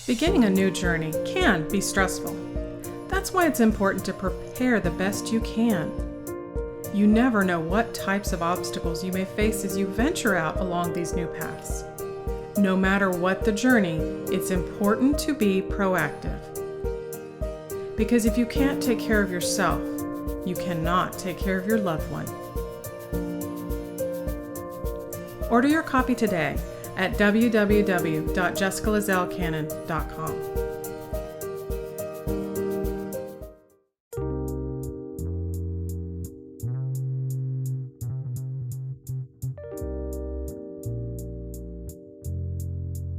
Beginning a new journey can be stressful. That's why it's important to prepare the best you can. You never know what types of obstacles you may face as you venture out along these new paths. No matter what the journey, it's important to be proactive. Because if you can't take care of yourself, you cannot take care of your loved one. Order your copy today at www.jessicalazellcannon.com.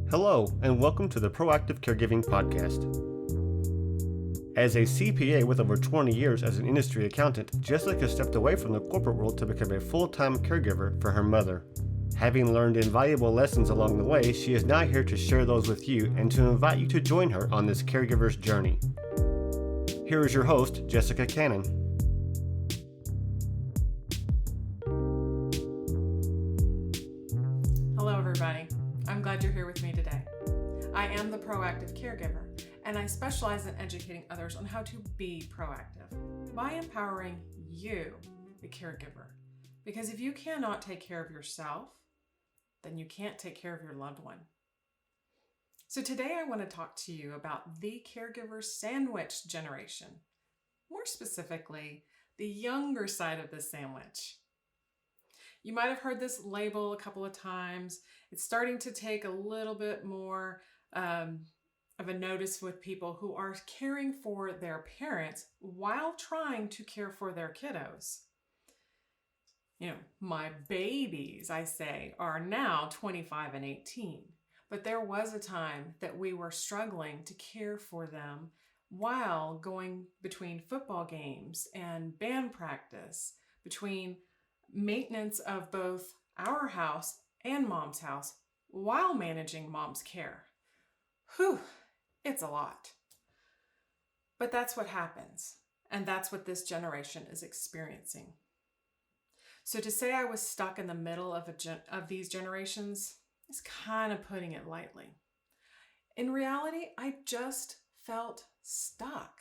Hello, and welcome to the Proactive Caregiving Podcast. As a CPA with over 20 years as an industry accountant, Jessica stepped away from the corporate world to become a full-time caregiver for her mother. Having learned invaluable lessons along the way, she is now here to share those with you and to invite you to join her on this caregiver's journey. Here is your host, Jessica Cannon. Hello, everybody. I'm glad you're here with me today. I am the Proactive Caregiver, and I specialize in educating others on how to be proactive by empowering you, the caregiver. Because if you cannot take care of yourself, then you can't take care of your loved one. So today I want to talk to you about the caregiver sandwich generation. More specifically, the younger side of the sandwich. You might have heard this label a couple of times. It's starting to take a little bit more of a notice with people who are caring for their parents while trying to care for their kiddos. You know, my babies, I say, are now 25 and 18. But there was a time that we were struggling to care for them while going between football games and band practice, between maintenance of both our house and mom's house while managing mom's care. Whew, it's a lot. But that's what happens. And that's what this generation is experiencing. So to say I was stuck in the middle of these generations is kind of putting it lightly. In reality, I just felt stuck.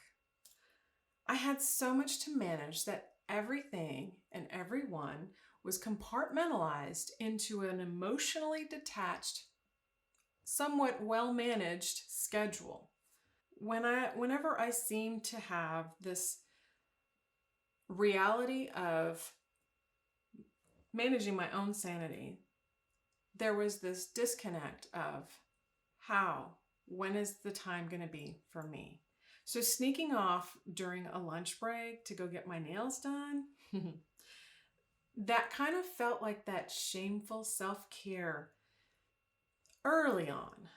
I had so much to manage that everything and everyone was compartmentalized into an emotionally detached, somewhat well-managed schedule. Whenever I seemed to have this reality of managing my own sanity, there was this disconnect of when is the time going to be for me? So sneaking off during a lunch break to go get my nails done, that kind of felt like that shameful self-care early on.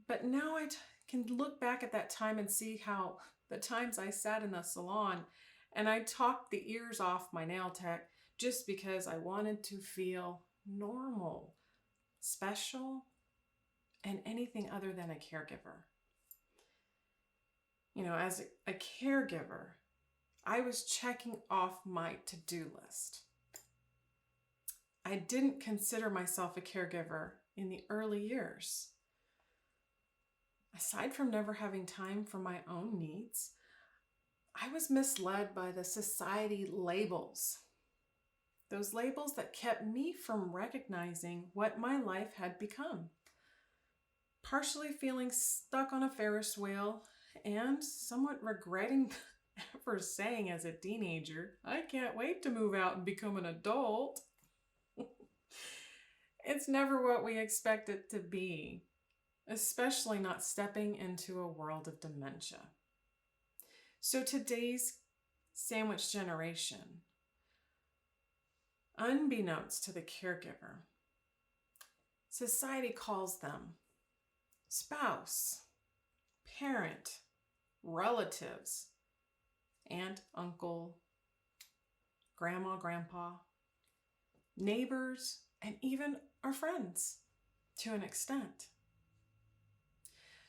But now I can look back at that time and see how the times I sat in the salon and I talked the ears off my nail tech just because I wanted to feel normal, special, and anything other than a caregiver. You know, as a caregiver, I was checking off my to-do list. I didn't consider myself a caregiver in the early years. Aside from never having time for my own needs, I was misled by the society labels. Those labels that kept me from recognizing what my life had become. Partially feeling stuck on a Ferris wheel and somewhat regretting ever saying as a teenager, I can't wait to move out and become an adult. It's never what we expect it to be, especially not stepping into a world of dementia. So today's sandwich generation, unbeknownst to the caregiver, society calls them spouse, parent, relatives, aunt, uncle, grandma, grandpa, neighbors, and even our friends to an extent.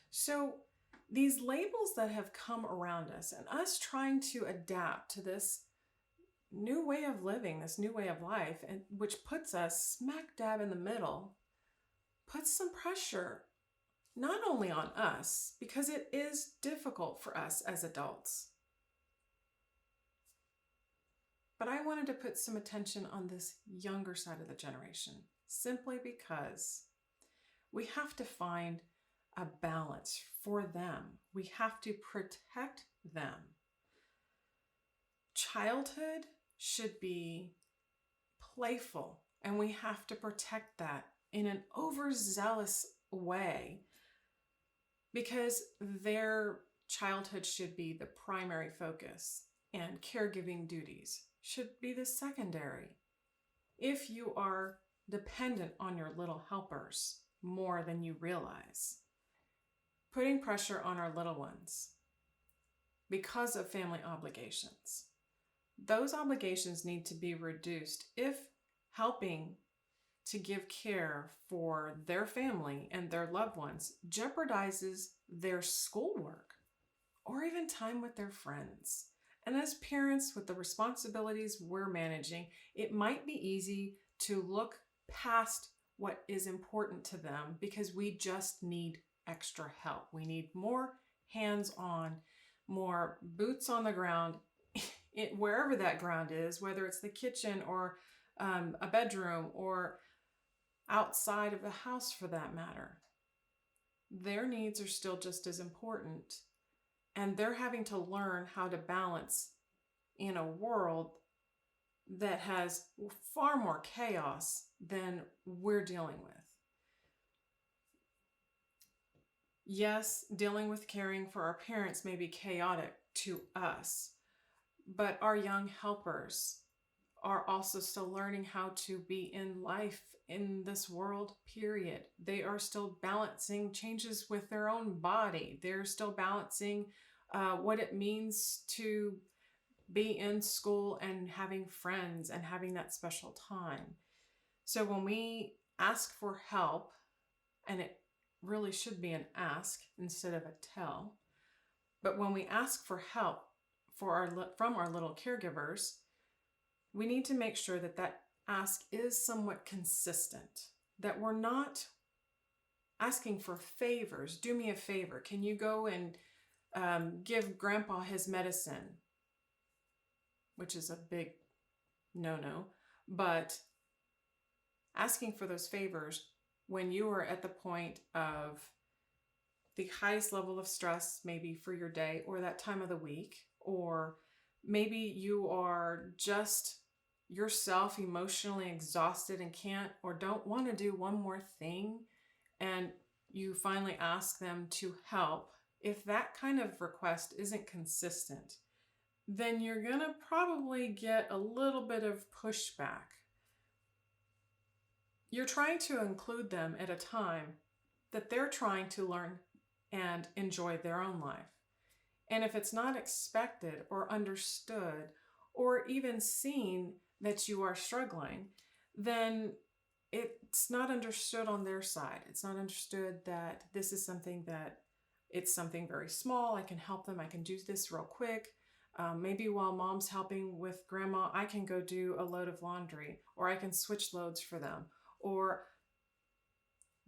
So these labels that have come around us and us trying to adapt to this new way of living, this new way of life, and which puts us smack dab in the middle, puts some pressure not only on us, because it is difficult for us as adults, but I wanted to put some attention on this younger side of the generation, simply because we have to find a balance for them. We have to protect them. Childhood should be playful, and we have to protect that in an overzealous way, because their childhood should be the primary focus and caregiving duties should be the secondary. If you are dependent on your little helpers more than you realize, putting pressure on our little ones because of family obligations, those obligations need to be reduced if helping to give care for their family and their loved ones jeopardizes their schoolwork or even time with their friends. And as parents with the responsibilities we're managing, it might be easy to look past what is important to them because we just need extra help. We need more hands-on, more boots on the ground, wherever that ground is, whether it's the kitchen or a bedroom or outside of the house for that matter. Their needs are still just as important, and they're having to learn how to balance in a world that has far more chaos than we're dealing with. Yes, dealing with caring for our parents may be chaotic to us, but our young helpers are also still learning how to be in life in this world, period. They are still balancing changes with their own body. They're still balancing what it means to be in school and having friends and having that special time. So when we ask for help, and it really should be an ask instead of a tell, but when we ask for help from our little caregivers, we need to make sure that that ask is somewhat consistent, that we're not asking for favors. Do me a favor. Can you go and give grandpa his medicine? Which is a big no-no. But asking for those favors when you are at the point of the highest level of stress, maybe for your day or that time of the week, or maybe you are just yourself emotionally exhausted and can't or don't want to do one more thing, and you finally ask them to help. If that kind of request isn't consistent, then you're going to probably get a little bit of pushback. You're trying to include them at a time that they're trying to learn and enjoy their own life. And if it's not expected or understood or even seen that you are struggling, then it's not understood on their side. It's not understood that this is something it's something very small. I can help them. I can do this real quick. Maybe while mom's helping with grandma, I can go do a load of laundry, or I can switch loads for them. Or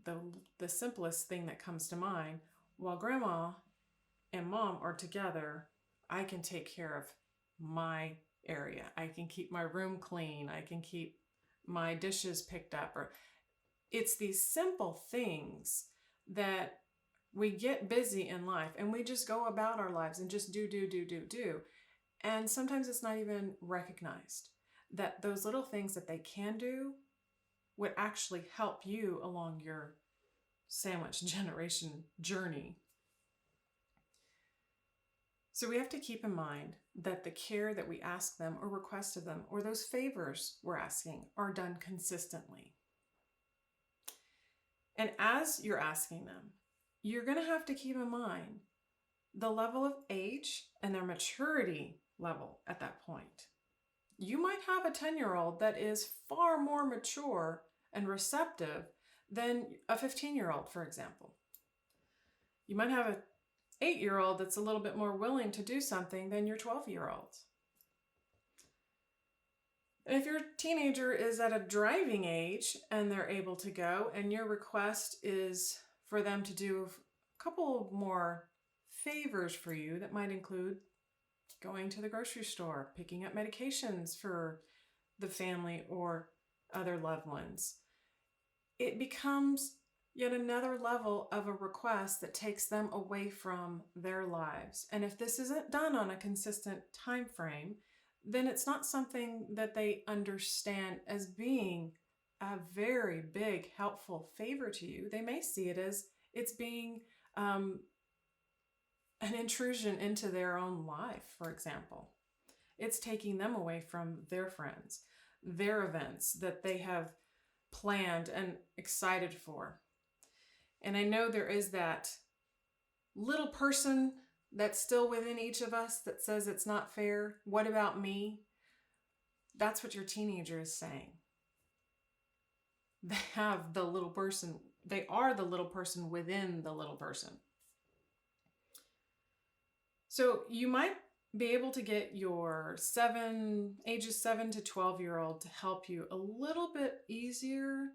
the simplest thing that comes to mind, while grandma and mom are together, I can take care of my area. I can keep my room clean. I can keep my dishes picked up. Or it's these simple things that we get busy in life and we just go about our lives and just do. And sometimes it's not even recognized that those little things that they can do would actually help you along your sandwich generation journey. So we have to keep in mind that the care that we ask them or request of them, or those favors we're asking, are done consistently. And as you're asking them, you're going to have to keep in mind the level of age and their maturity level at that point. You might have a 10-year-old that is far more mature and receptive than a 15-year-old, for example. You might have an 8-year-old that's a little bit more willing to do something than your 12-year-old. And if your teenager is at a driving age and they're able to go, and your request is for them to do a couple more favors for you that might include going to the grocery store, picking up medications for the family or other loved ones. It becomes yet another level of a request that takes them away from their lives. And if this isn't done on a consistent time frame, then it's not something that they understand as being a very big, helpful favor to you. They may see it as it's being an intrusion into their own life, for example. It's taking them away from their friends, their events that they have planned and excited for. And I know there is that little person that's still within each of us that says it's not fair. What about me? That's what your teenager is saying. They have the little person. They are the little person within the little person. So you might be able to get your ages 7 to 12-year-old to help you a little bit easier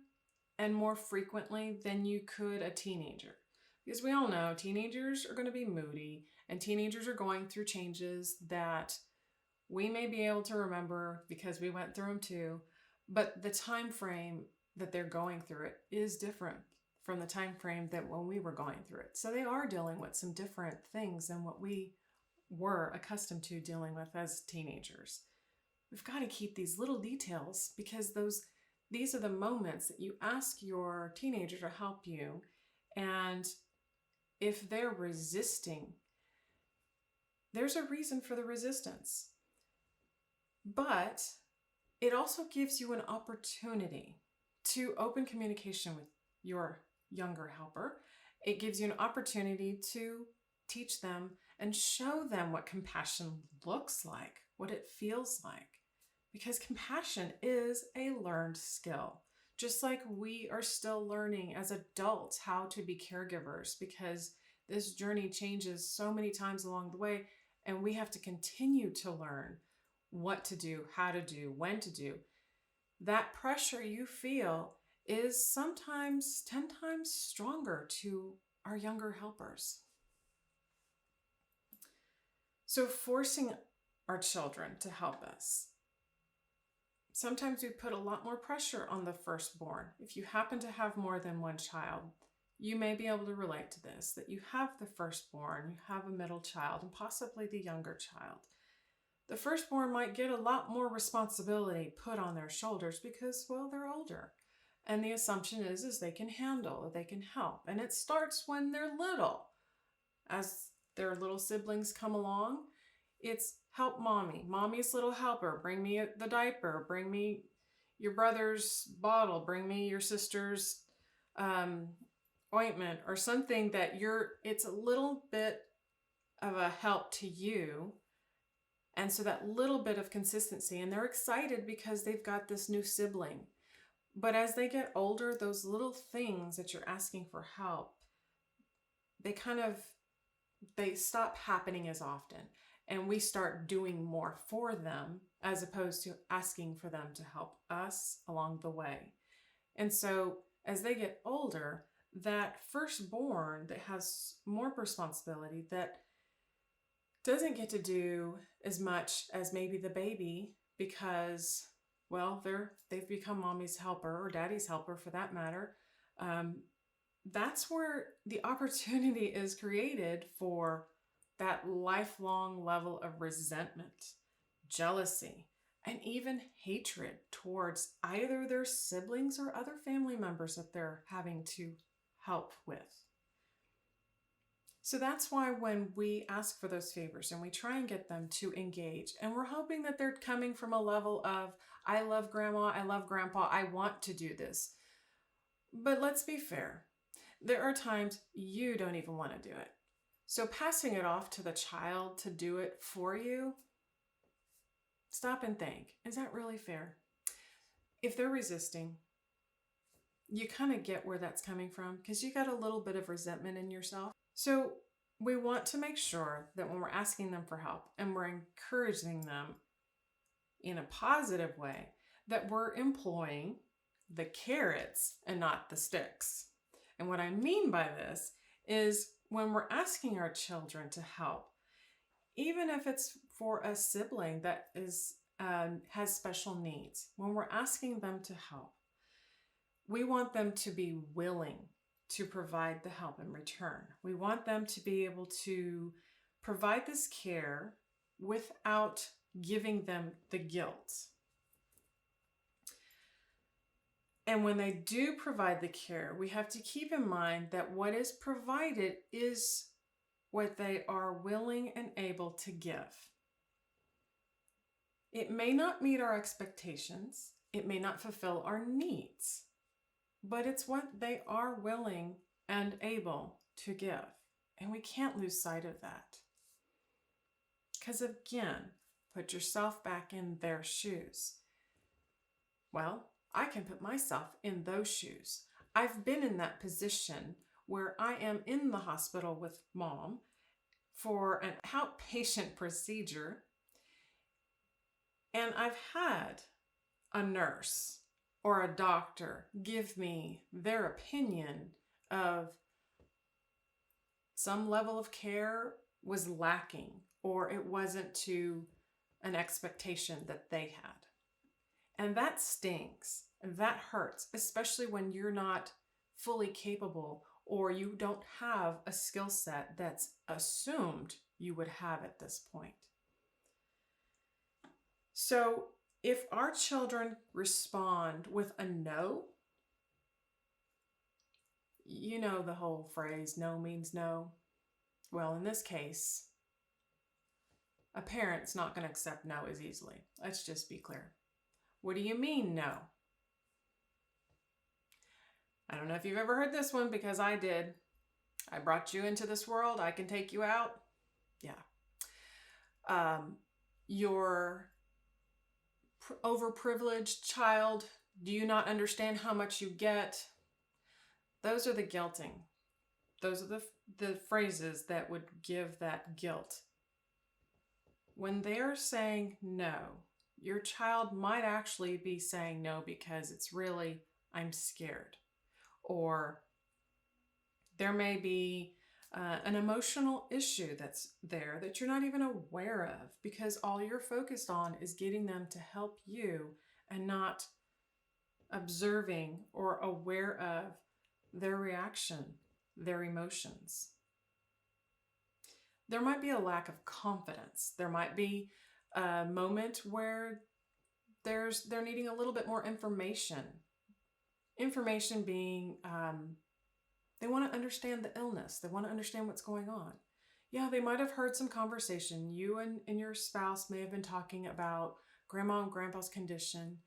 and more frequently than you could a teenager. Because we all know teenagers are going to be moody and teenagers are going through changes that we may be able to remember because we went through them too, but the time frame that they're going through it is different from the time frame that when we were going through it. So they are dealing with some different things than what we were accustomed to dealing with as teenagers. We've got to keep these little details because these are the moments that you ask your teenager to help you. And if they're resisting, there's a reason for the resistance. But it also gives you an opportunity to open communication with your younger helper. It gives you an opportunity to teach them and show them what compassion looks like, what it feels like. Because compassion is a learned skill. Just like we are still learning as adults how to be caregivers, because this journey changes so many times along the way, and we have to continue to learn what to do, how to do, when to do. That pressure you feel is sometimes 10 times stronger to our younger helpers. So forcing our children to help us. Sometimes we put a lot more pressure on the firstborn. If you happen to have more than one child, you may be able to relate to this, that you have the firstborn, you have a middle child, and possibly the younger child. The firstborn might get a lot more responsibility put on their shoulders because, well, they're older. And the assumption is they can handle, they can help. And it starts when they're little. As their little siblings come along, it's help mommy. Mommy's little helper. Bring me the diaper. Bring me your brother's bottle. Bring me your sister's ointment or something that it's a little bit of a help to you. And so that little bit of consistency, and they're excited because they've got this new sibling. But as they get older, those little things that you're asking for help, they stop happening as often. And we start doing more for them as opposed to asking for them to help us along the way. And so as they get older, that firstborn that has more responsibility, that doesn't get to do as much as maybe the baby because, well, they've become mommy's helper or daddy's helper for that matter. That's where the opportunity is created for that lifelong level of resentment, jealousy, and even hatred towards either their siblings or other family members that they're having to help with. So that's why when we ask for those favors and we try and get them to engage, and we're hoping that they're coming from a level of, I love grandma, I love grandpa, I want to do this. But let's be fair. There are times you don't even want to do it. So passing it off to the child to do it for you, stop and think, is that really fair? If they're resisting, you kind of get where that's coming from because you got a little bit of resentment in yourself. So we want to make sure that when we're asking them for help and we're encouraging them in a positive way, that we're employing the carrots and not the sticks. And what I mean by this is when we're asking our children to help, even if it's for a sibling that has special needs, when we're asking them to help, we want them to be willing to provide the help in return. We want them to be able to provide this care without giving them the guilt. And when they do provide the care, we have to keep in mind that what is provided is what they are willing and able to give. It may not meet our expectations. It may not fulfill our needs, but it's what they are willing and able to give. And we can't lose sight of that. Because again, put yourself back in their shoes. Well, I can put myself in those shoes. I've been in that position where I am in the hospital with mom for an outpatient procedure, and I've had a nurse or a doctor give me their opinion of some level of care was lacking, or it wasn't to an expectation that they had. And that stings, and that hurts, especially when you're not fully capable or you don't have a skill set that's assumed you would have at this point. So if our children respond with a no, you know the whole phrase, no means no. Well, in this case, a parent's not going to accept no as easily. Let's just be clear. What do you mean no? I don't know if you've ever heard this one, because I did. I brought you into this world. I can take you out. Yeah. Your overprivileged child, do you not understand how much you get? Those are the guilting. Those are the phrases that would give that guilt. When they're saying no, your child might actually be saying no because it's really, I'm scared. Or there may be an emotional issue that's there that you're not even aware of, because all you're focused on is getting them to help you and not observing or aware of their reaction, their emotions. There might be a lack of confidence. There might be a moment where they're needing a little bit more information. Information being, they want to understand the illness. They want to understand what's going on. Yeah, they might have heard some conversation. You and your spouse may have been talking about grandma and grandpa's condition.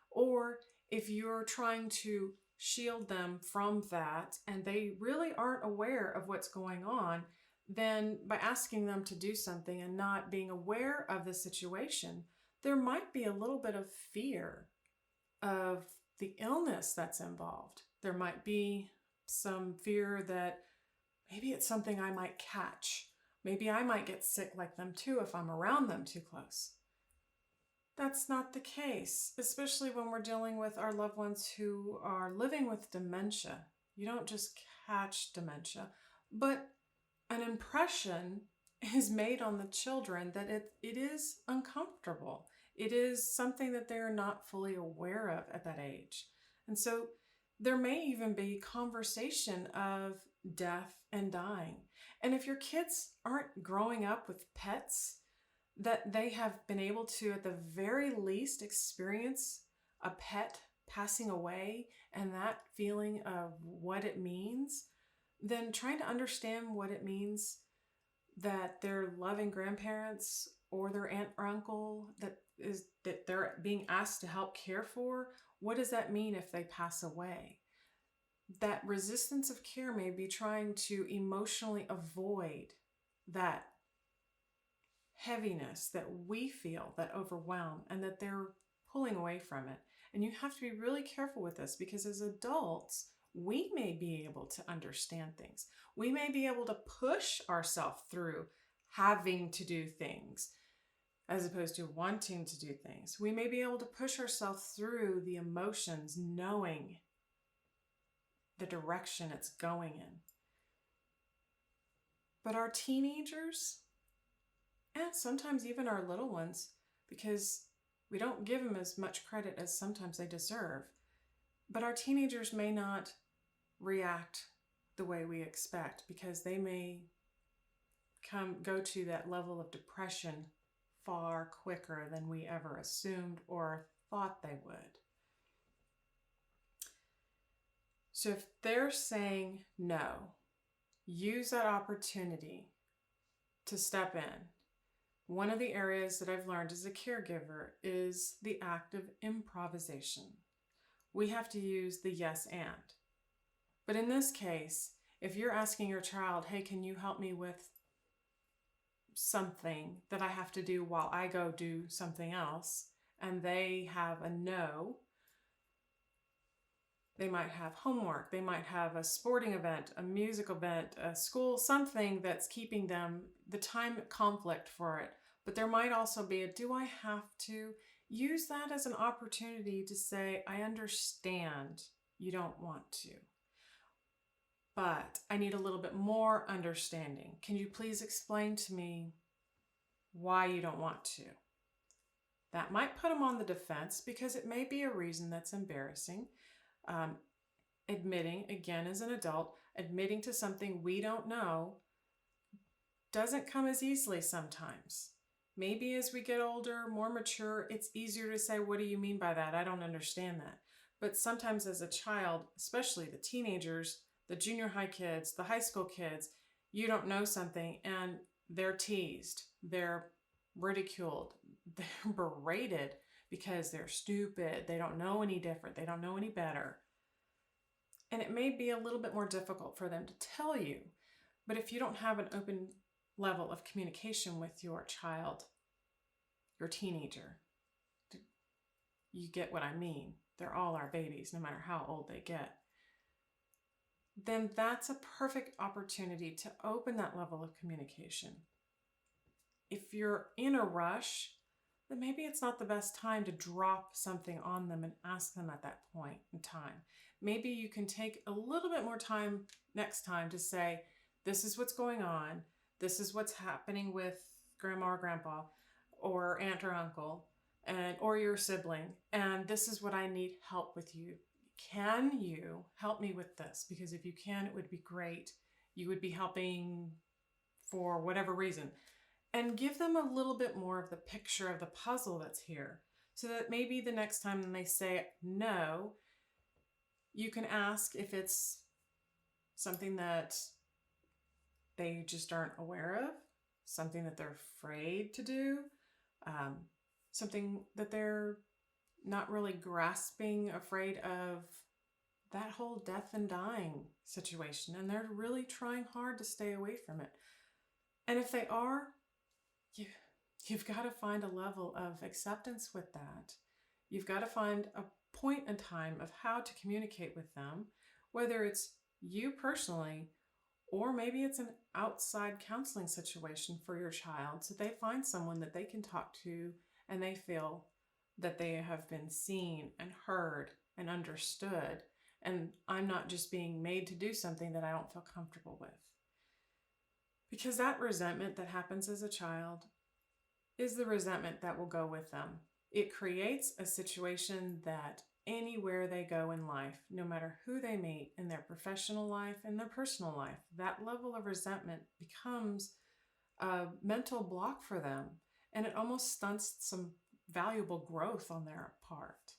Or if you're trying to shield them from that and they really aren't aware of what's going on, then by asking them to do something and not being aware of the situation, there might be a little bit of fear of the illness that's involved. There might be some fear that maybe it's something I might catch. Maybe I might get sick like them too if I'm around them too close. That's not the case, especially when we're dealing with our loved ones who are living with dementia. You don't just catch dementia, but an impression is made on the children that it is uncomfortable. It is something that they're not fully aware of at that age. And so there may even be conversation of death and dying. And if your kids aren't growing up with pets, that they have been able to, at the very least, experience a pet passing away and that feeling of what it means, then trying to understand what it means that their loving grandparents or their aunt or uncle that they're being asked to help care for, what does that mean if they pass away? That resistance of care may be trying to emotionally avoid that heaviness that we feel, that overwhelm, and that they're pulling away from it. And you have to be really careful with this, because as adults, we may be able to understand things. We may be able to push ourselves through having to do things as opposed to wanting to do things. We may be able to push ourselves through the emotions knowing the direction it's going in. But our teenagers, and sometimes even our little ones, because we don't give them as much credit as sometimes they deserve, but our teenagers may not react the way we expect because they may go to that level of depression far quicker than we ever assumed or thought they would. So if they're saying no, use that opportunity to step in. One of the areas that I've learned as a caregiver is the act of improvisation. We have to use the yes and. But in this case, if you're asking your child, hey, can you help me with something that I have to do while I go do something else, and they have a no, they might have homework, they might have a sporting event, a music event, a school, something that's keeping them, the time conflict for it. But there might also be a, do I have to? Use that as an opportunity to say, I understand you don't want to, but I need a little bit more understanding. Can you please explain to me why you don't want to? That might put them on the defense because it may be a reason that's embarrassing. Admitting, again, as an adult, admitting to something we don't know doesn't come as easily sometimes. Maybe as we get older, more mature, it's easier to say, what do you mean by that? I don't understand that. But sometimes as a child, especially the teenagers, the junior high kids, the high school kids, you don't know something and they're teased, they're ridiculed, they're berated because they're stupid, they don't know any different, they don't know any better. And it may be a little bit more difficult for them to tell you. But if you don't have an open level of communication with your child, your teenager, you get what I mean. They're all our babies, no matter how old they get. Then that's a perfect opportunity to open that level of communication. If you're in a rush, then maybe it's not the best time to drop something on them and ask them at that point in time. Maybe you can take a little bit more time next time to say, this is what's going on. This is what's happening with grandma or grandpa or aunt or uncle or your sibling. And this is what I need help with you. Can you help me with this? Because if you can, it would be great. You would be helping for whatever reason. And give them a little bit more of the picture of the puzzle that's here. So that maybe the next time they say no, you can ask if it's something that they just aren't aware of, something that they're afraid to do, something that they're not really grasping, afraid of that whole death and dying situation, and they're really trying hard to stay away from it. And if they are, you've got to find a level of acceptance with that. You've got to find a point in time of how to communicate with them, whether it's you personally, or maybe it's an outside counseling situation for your child, so they find someone that they can talk to and they feel that they have been seen and heard and understood. And I'm not just being made to do something that I don't feel comfortable with. Because that resentment that happens as a child is the resentment that will go with them. It creates a situation that anywhere they go in life, no matter who they meet in their professional life and their personal life, that level of resentment becomes a mental block for them, and it almost stunts some valuable growth on their part.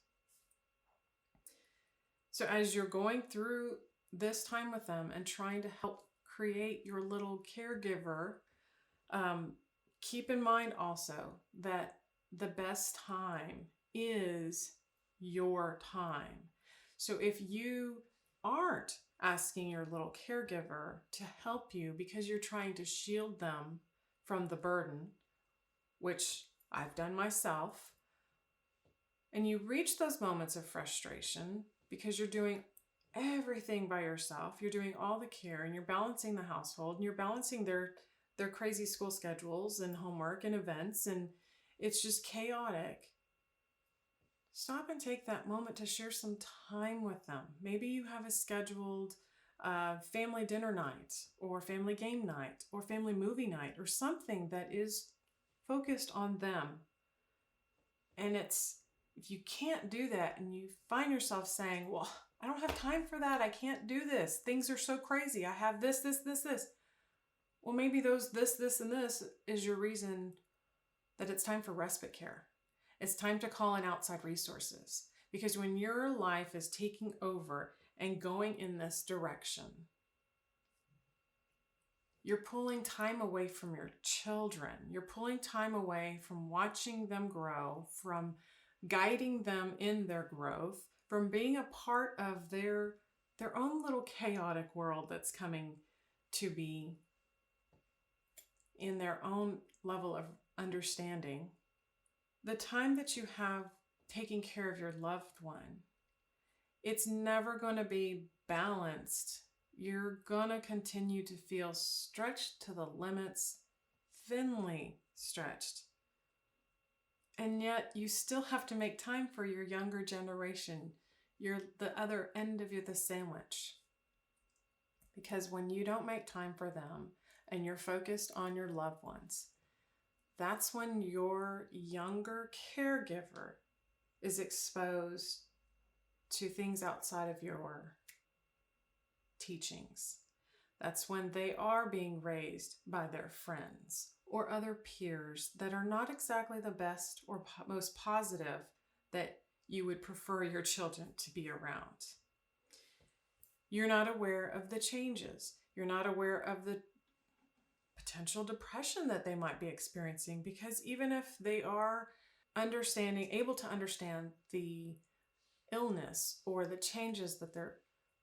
So as you're going through this time with them and trying to help create your little caregiver, keep in mind also that the best time is your time. So if you aren't asking your little caregiver to help you because you're trying to shield them from the burden, which I've done myself, and you reach those moments of frustration because you're doing everything by yourself, you're doing all the care, and you're balancing the household, and you're balancing their crazy school schedules and homework and events, and it's just chaotic. stop and take that moment to share some time with them. Maybe you have a scheduled family dinner night or family game night or family movie night or something that is focused on them. And if you can't do that and you find yourself saying, well, I don't have time for that. I can't do this. Things are so crazy. I have this. Well, maybe this, and this is your reason that it's time for respite care. It's time to call in outside resources. Because when your life is taking over and going in this direction, you're pulling time away from your children. You're pulling time away from watching them grow, from guiding them in their growth, from being a part of their own little chaotic world that's coming to be in their own level of understanding. The time that you have taking care of your loved one, it's never going to be balanced. You're going to continue to feel stretched to the limits, thinly stretched. And yet you still have to make time for your younger generation. You're the other end of the sandwich. Because when you don't make time for them and you're focused on your loved ones, that's when your younger caregiver is exposed to things outside of your teachings. That's when they are being raised by their friends or other peers that are not exactly the best or most positive that you would prefer your children to be around. You're not aware of the changes. You're not aware of the potential depression that they might be experiencing, because even if they are able to understand the illness or the changes that their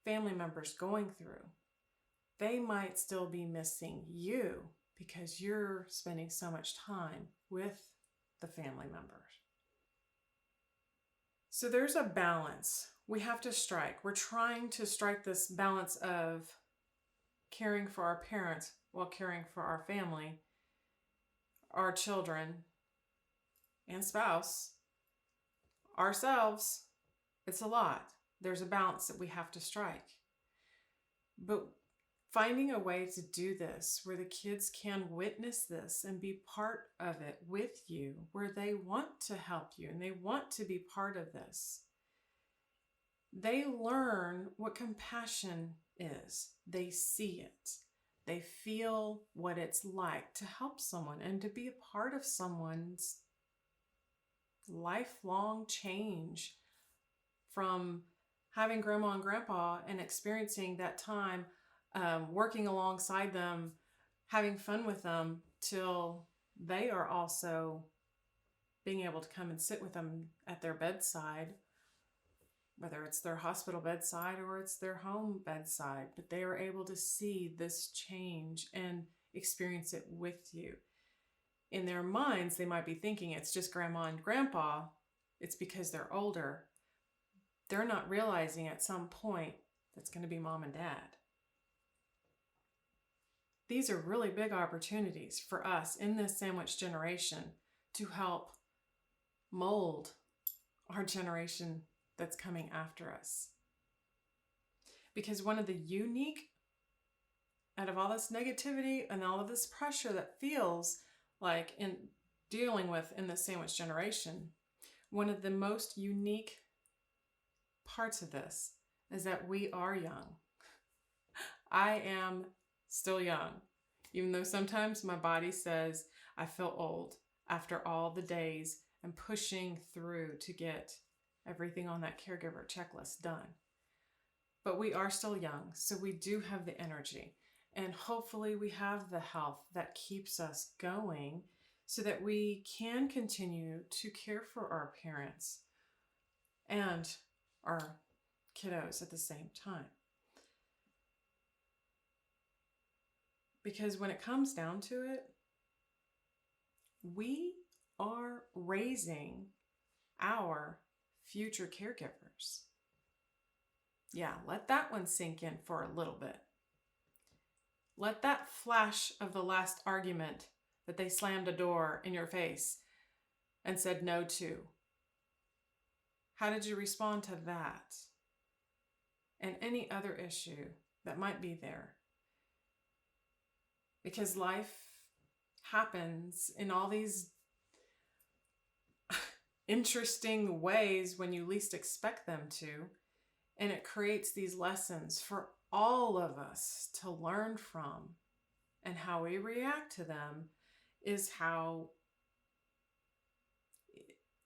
family members going through, they might still be missing you because you're spending so much time with the family members. So there's a balance we have to strike. We're trying to strike this balance of caring for our parents while caring for our family, our children and spouse, ourselves. It's a lot. There's a balance that we have to strike. But finding a way to do this where the kids can witness this and be part of it with you, where they want to help you and they want to be part of this. They learn what compassion is. They see it. They feel what it's like to help someone and to be a part of someone's lifelong change, from having grandma and grandpa and experiencing that time, working alongside them, having fun with them, till they are also being able to come and sit with them at their bedside, whether it's their hospital bedside or it's their home bedside, but they are able to see this change and experience it with you. In their minds, they might be thinking it's just grandma and grandpa. It's because they're older. They're not realizing at some point that's going to be mom and dad. These are really big opportunities for us in this sandwich generation to help mold our generation that's coming after us. Because one of the unique, out of all this negativity and all of this pressure that feels like in dealing with in the sandwich generation, one of the most unique parts of this is that we are young. I am still young, even though sometimes my body says I feel old after all the days and pushing through to get everything on that caregiver checklist done. But we are still young, so we do have the energy, and hopefully we have the health that keeps us going so that we can continue to care for our parents and our kiddos at the same time. Because when it comes down to it, we are raising our future caregivers. Yeah, let that one sink in for a little bit. Let that flash of the last argument that they slammed a door in your face and said no to How did you respond to that? And any other issue that might be there. Because life happens in all these interesting ways when you least expect them to. And it creates these lessons for all of us to learn from. And how we react to them is how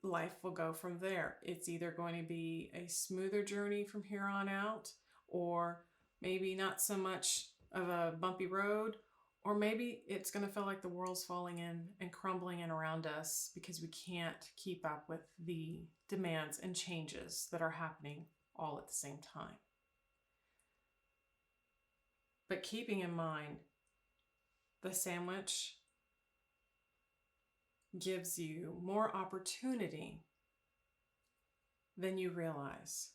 life will go from there. It's either going to be a smoother journey from here on out, or maybe not so much of a bumpy road, or maybe it's going to feel like the world's falling in and crumbling in around us because we can't keep up with the demands and changes that are happening all at the same time. But keeping in mind, the sandwich gives you more opportunity than you realize.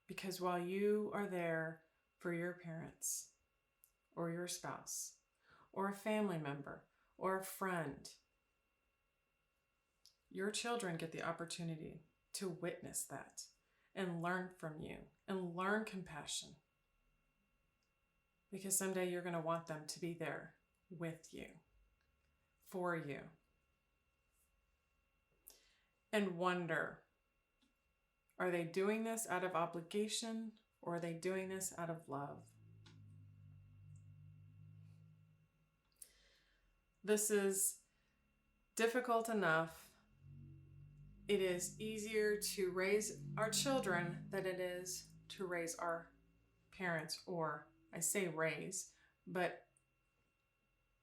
Because while you are there for your parents, or your spouse, or a family member, or a friend, your children get the opportunity to witness that and learn from you and learn compassion. Because someday you're going to want them to be there with you, for you. And wonder, are they doing this out of obligation, or are they doing this out of love? This is difficult enough. It is easier to raise our children than it is to raise our parents, or I say raise, but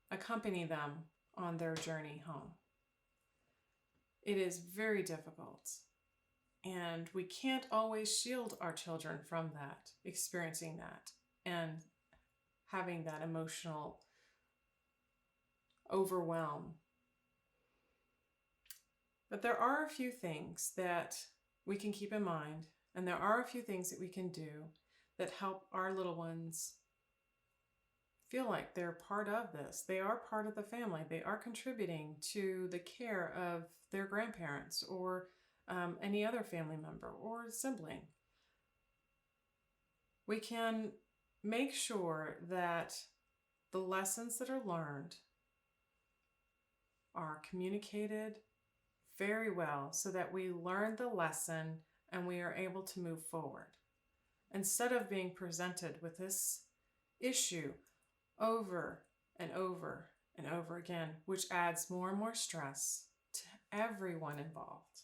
accompany them on their journey home. It is very difficult, and we can't always shield our children from that, experiencing that, and having that emotional overwhelm. But there are a few things that we can keep in mind, and there are a few things that we can do that help our little ones feel like they're part of this. They are part of the family. They are contributing to the care of their grandparents or any other family member or sibling. We can make sure that the lessons that are learned are communicated very well so that we learn the lesson and we are able to move forward. Instead of being presented with this issue over and over and over again, which adds more and more stress to everyone involved.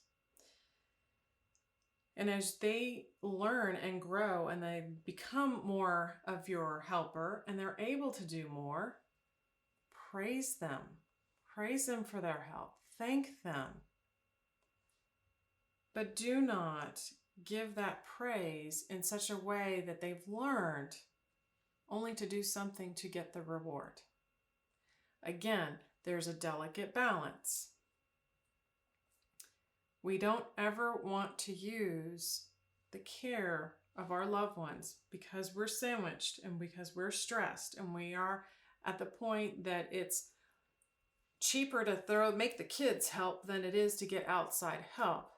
And as they learn and grow and they become more of your helper and they're able to do more, praise them. Praise them for their help. Thank them. But do not give that praise in such a way that they've learned only to do something to get the reward. Again, there's a delicate balance. We don't ever want to use the care of our loved ones because we're sandwiched and because we're stressed and we are at the point that it's cheaper to make the kids help than it is to get outside help.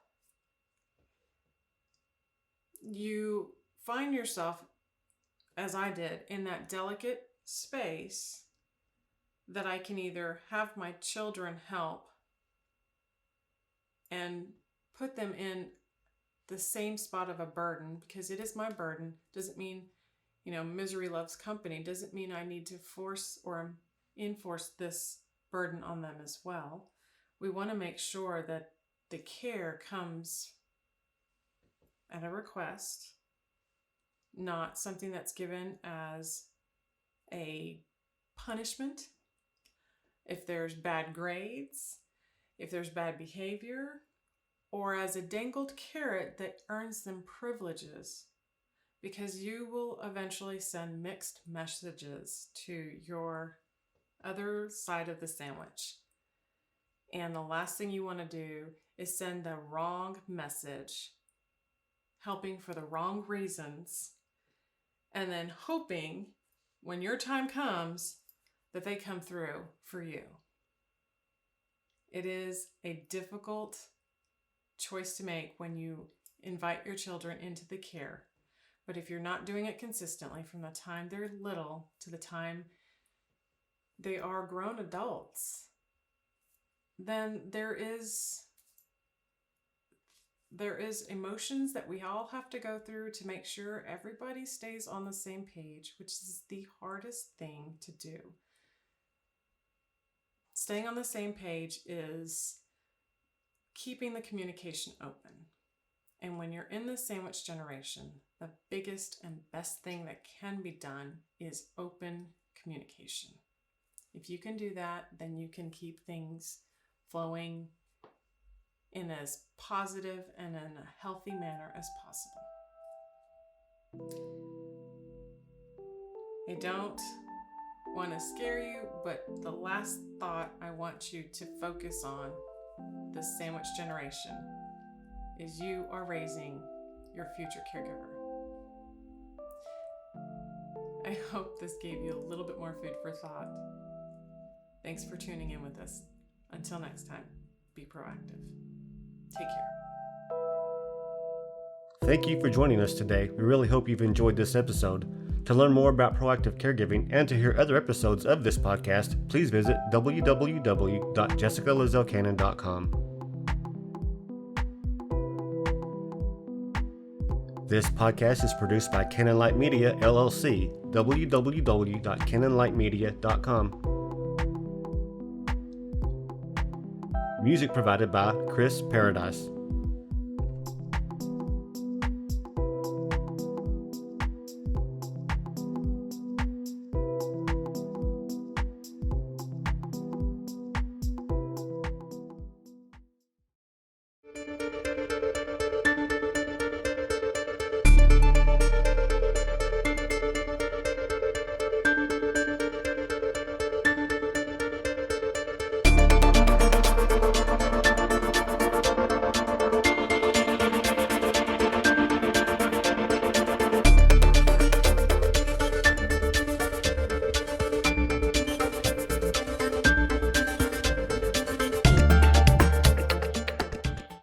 You find yourself, as I did, in that delicate space that I can either have my children help and put them in the same spot of a burden, because it is my burden. Doesn't mean, misery loves company. Doesn't mean I need to force or enforce this burden on them as well. We want to make sure that the care comes at a request, not something that's given as a punishment. If there's bad grades, if there's bad behavior, or as a dangled carrot that earns them privileges, because you will eventually send mixed messages to your other side of the sandwich. And the last thing you want to do is send the wrong message, helping for the wrong reasons, and then hoping when your time comes that they come through for you. It is a difficult choice to make when you invite your children into the care. But if you're not doing it consistently from the time they're little to the time they are grown adults, then there is emotions that we all have to go through to make sure everybody stays on the same page, which is the hardest thing to do. Staying on the same page is keeping the communication open. And when you're in the sandwich generation, the biggest and best thing that can be done is open communication. If you can do that, then you can keep things flowing in as positive and in a healthy manner as possible. I don't want to scare you, but the last thought I want you to focus on, the sandwich generation, is you are raising your future caregiver. I hope this gave you a little bit more food for thought. Thanks for tuning in with us. Until next time, be proactive. Take care. Thank you for joining us today. We really hope you've enjoyed this episode. To learn more about proactive caregiving and to hear other episodes of this podcast, please visit www.jessicalazelcannon.com. This podcast is produced by Cannon Light Media, LLC, www.cannonlightmedia.com. Music provided by Chris Paradise.